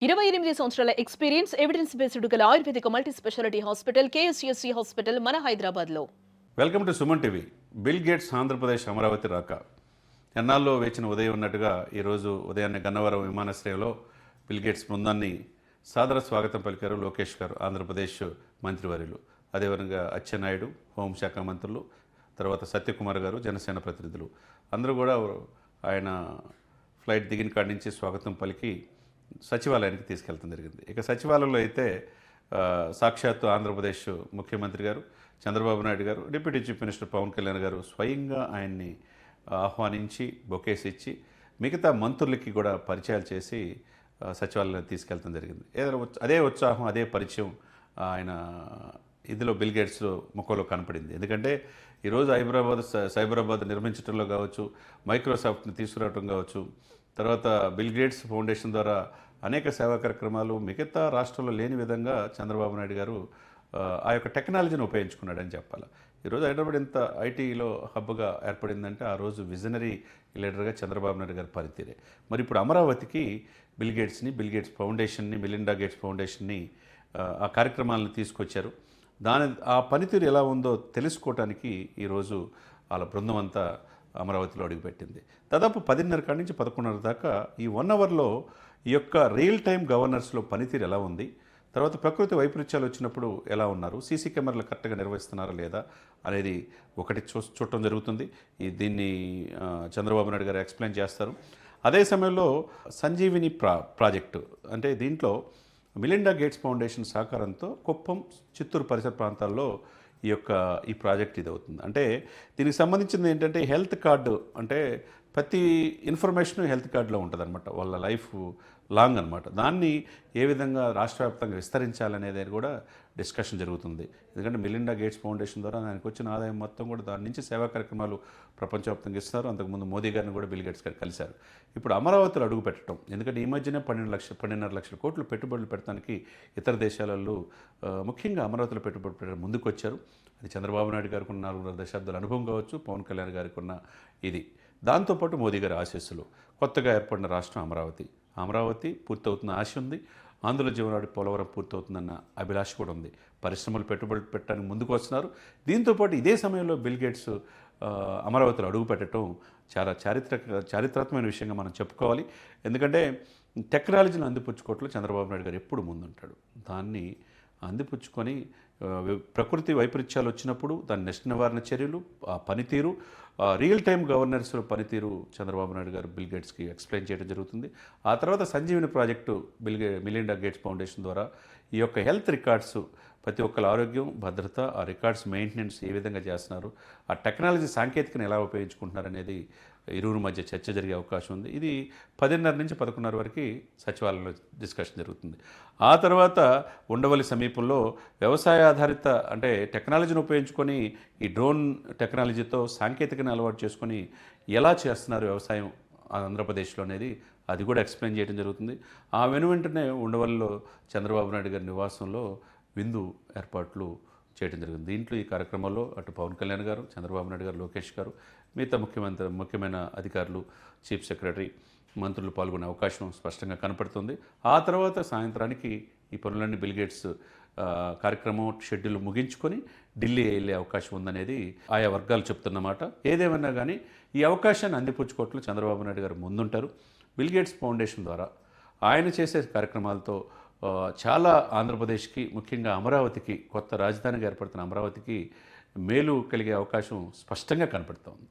28 సంవత్సరాల experience evidence based గల Ayurvedic multi speciality hospital KSUSC hospital మన హైదరాబాద్లో. Welcome to Suman TV. Bill Gates Andhra Pradesh Amaravati రాక ఎన్నాల్లో వేచిన ఉదయం ఉన్నట్టుగా ఈరోజు ఉదయాన్నే గన్నవరం విమానాశ్రయంలో బిల్ గేట్స్ బృందాన్ని సాదర స్వాగతం పలికారు లోకేష్ గారు, ఆంధ్రప్రదేశ్ మంత్రివర్యులు. అదేవిధంగా అచ్చెన్నాయుడు హోంశాఖ మంత్రులు, తర్వాత సత్యకుమార్ గారు జనసేన ప్రతినిధులు అందరూ కూడా ఆయన ఫ్లైట్ దిగిన కాడి నుంచి స్వాగతం పలికి సచివాలయానికి తీసుకెళ్తాం జరిగింది. ఇక సచివాలయంలో అయితే సాక్షాత్తు ఆంధ్రప్రదేశ్ ముఖ్యమంత్రి గారు చంద్రబాబు నాయుడు గారు, deputy chief minister Pawan Kalyan గారు స్వయంగా ఆయన్ని ఆహ్వానించి బొకేస్ ఇచ్చి మిగతా మంత్రులకి కూడా పరిచయాలు చేసి సచివాలయానికి తీసుకెళ్తాం జరిగింది. ఏదైనా అదే ఉత్సాహం, అదే పరిచయం ఆయన ఇదిలో బిల్ గేట్స్ ముఖంలో కనపడింది. ఎందుకంటే ఈరోజు సైబరాబాద్ నిర్మించడంలో కావచ్చు, మైక్రోసాఫ్ట్ని తీసుకురావడం కావచ్చు, తర్వాత బిల్ గేట్స్ ఫౌండేషన్ ద్వారా అనేక సేవా కార్యక్రమాలు మిగతా రాష్ట్రంలో లేని విధంగా చంద్రబాబు నాయుడు గారు ఆ యొక్క టెక్నాలజీని ఉపయోగించుకున్నాడని చెప్పాలి. ఈరోజు హైదరాబాద్ ఇంత ఐటీలో హబ్గా ఏర్పడిందంటే ఆ రోజు విజనరీ లీడర్గా చంద్రబాబు నాయుడు గారి పనితీరే. మరి ఇప్పుడు అమరావతికి బిల్ గేట్స్ ఫౌండేషన్ని, మిలిండా గేట్స్ ఫౌండేషన్ని ఆ కార్యక్రమాలను తీసుకొచ్చారు. ఆ పనితీరు ఎలా ఉందో తెలుసుకోవటానికి ఈరోజు వాళ్ళ బృందం అంతా అమరావతిలో అడుగుపెట్టింది. దాదాపు 10:30 కాడి నుంచి 11:30 దాకా ఈ 1 అవర్లో ఈ యొక్క రియల్ టైం గవర్నర్స్లో పనితీరు ఎలా ఉంది, తర్వాత ప్రకృతి వైపరీత్యాలు వచ్చినప్పుడు ఎలా ఉన్నారు, సీసీ కెమెరాలు కరెక్ట్గా నిర్వహిస్తున్నారా లేదా అనేది ఒకటి చూడటం జరుగుతుంది. దీన్ని చంద్రబాబు నాయుడు గారు ఎక్స్ప్లెయిన్ చేస్తారు. అదే సమయంలో సంజీవిని ప్రాజెక్టు అంటే దీంట్లో మిలిండా గేట్స్ ఫౌండేషన్ సహకారంతో కుప్పం, చిత్తూరు పరిసర ప్రాంతాల్లో ఈ ప్రాజెక్ట్ ఇది అవుతుంది. అంటే దీనికి సంబంధించింది ఏంటంటే హెల్త్ కార్డు, అంటే ప్రతి ఇన్ఫర్మేషన్ హెల్త్ కార్డులో ఉంటుంది అనమాట, వాళ్ళ లైఫ్ లాంగ్ అనమాట. దాన్ని ఏ విధంగా రాష్ట్ర వ్యాప్తంగా విస్తరించాలనేది కూడా డిస్కషన్ జరుగుతుంది. ఎందుకంటే మిలిండా గేట్స్ ఫౌండేషన్ ద్వారా దానికి వచ్చిన ఆదాయం మొత్తం కూడా దాని నుంచి సేవా కార్యక్రమాలు ప్రపంచవ్యాప్తంగా ఇస్తారు. అంతకుముందు మోదీ గారిని కూడా బిల్ గేట్స్ గారు కలిశారు. ఇప్పుడు అమరావతిలో అడుగు పెట్టడం, ఎందుకంటే ఈ మధ్యనే 12.5 లక్షల కోట్లు పెట్టుబడులు పెట్టడానికి ఇతర దేశాలలో ముఖ్యంగా అమరావతిలో పెట్టుబడులు పెట్టడం ముందుకు వచ్చారు. అది చంద్రబాబు నాయుడు గారికి ఉన్న 4 దశాబ్దాల అనుభవం కావచ్చు, పవన్ కళ్యాణ్ గారికి ఉన్న ఇది, దాంతోపాటు మోదీ గారి ఆశీస్సులు, కొత్తగా ఏర్పడిన రాష్ట్రం అమరావతి పూర్తవుతున్న ఆశ ఉంది. ఆంధ్ర జీవనాడి పోలవరం పూర్తవుతుందన్న అభిలాష కూడా ఉంది. పరిశ్రమలు పెట్టుబడులు పెట్టడానికి ముందుకు వస్తున్నారు. దీంతోపాటు ఇదే సమయంలో బిల్ గేట్స్ అమరావతిలో అడుగు పెట్టడం చాలా చారిత్రాత్మకమైన విషయంగా మనం చెప్పుకోవాలి. ఎందుకంటే టెక్నాలజీని అందిపుచ్చుకోవట్లో చంద్రబాబు నాయుడు గారు ఎప్పుడు ముందుంటాడు. దాన్ని అందిపుచ్చుకొని ప్రకృతి వైపరీత్యాలు వచ్చినప్పుడు దాని నష్ట నివారణ చర్యలు, ఆ పనితీరు, రియల్ టైం గవర్నెన్స్ పనితీరు చంద్రబాబు నాయుడు గారు బిల్ గేట్స్కి ఎక్స్ప్లెయిన్ చేయడం జరుగుతుంది. ఆ తర్వాత Sanjeevini project Melinda gates foundation ద్వారా ఈ యొక్క హెల్త్ రికార్డ్స్, ప్రతి ఒక్కరి ఆరోగ్యం, భద్రత, ఆ రికార్డ్స్ మెయింటెనెన్స్ ఏ విధంగా చేస్తున్నారు, ఆ టెక్నాలజీ సాంకేతికను ఎలా ఉపయోగించుకుంటున్నారు అనేది ఇరువురి మధ్య చర్చ జరిగే అవకాశం ఉంది. ఇది 10:30 నుంచి 11:30 వరకు సచివాలయంలో డిస్కషన్ జరుగుతుంది. ఆ తర్వాత ఉండవల్లి సమీపంలో వ్యవసాయ ఆధారిత, అంటే టెక్నాలజీని ఉపయోగించుకొని ఈ డ్రోన్ టెక్నాలజీతో సాంకేతికను అలవాటు చేసుకొని ఎలా చేస్తున్నారు వ్యవసాయం ఆంధ్రప్రదేశ్లో అనేది అది కూడా ఎక్స్ప్లెయిన్ చేయడం జరుగుతుంది. ఆ వెంటనే ఉండవల్లిలో చంద్రబాబు నాయుడు గారి నివాసంలో విందు ఏర్పాట్లు చేయడం జరిగింది. దీంట్లో ఈ కార్యక్రమంలో అటు పవన్ కళ్యాణ్ గారు, చంద్రబాబు నాయుడు గారు, లోకేష్ గారు, మిగతా ముఖ్యమైన అధికారులు, చీఫ్ సెక్రటరీ, మంత్రులు పాల్గొనే అవకాశం స్పష్టంగా కనపడుతుంది. ఆ తర్వాత సాయంత్రానికి ఈ పనులన్నీ బిల్ గేట్స్ కార్యక్రమం షెడ్యూల్ ముగించుకొని ఢిల్లీ వెళ్ళే అవకాశం ఉందనేది ఆయా వర్గాలు చెప్తున్నమాట. ఏదేమన్నా కానీ ఈ అవకాశాన్ని అందిపుచ్చుకోవట్లో చంద్రబాబు నాయుడు గారు ముందుంటారు. బిల్ గేట్స్ ఫౌండేషన్ ద్వారా ఆయన చేసే కార్యక్రమాలతో చాలా ఆంధ్రప్రదేశ్కి, ముఖ్యంగా అమరావతికి, కొత్త రాజధానిగా ఏర్పడుతున్న అమరావతికి మేలు కలిగే అవకాశం స్పష్టంగా కనపడుతోంది.